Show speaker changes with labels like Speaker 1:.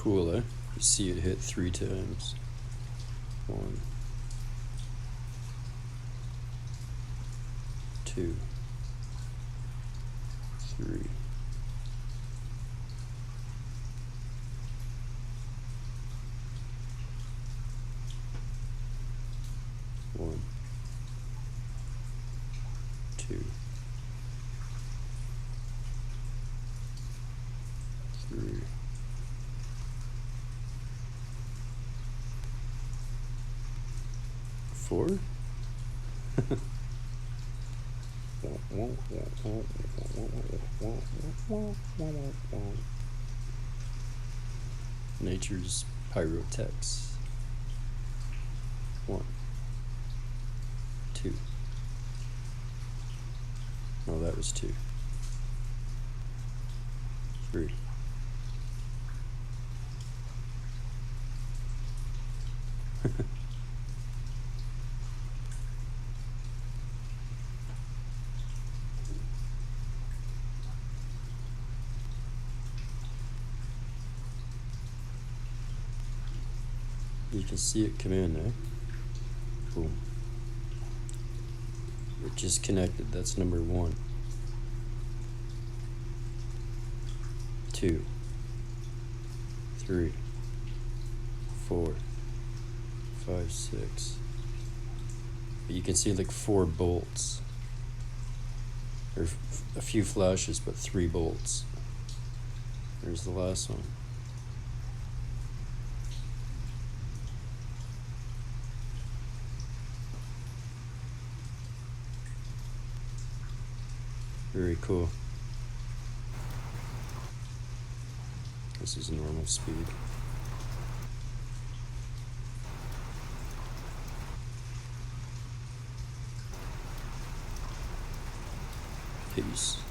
Speaker 1: cool, eh? You see it hit 3 times. 1, 2, 3. 1, 2, 3. 4. Nature's pyrotechs. 1, 2. No, that was 2. 3. You can see it come in, eh? Boom. It just connected. That's number 1. 2, 3, 4, 5, 6. But you can see like 4 bolts. Or a few flashes, but 3 bolts. There's the last one. Very cool. This is normal speed. Peace.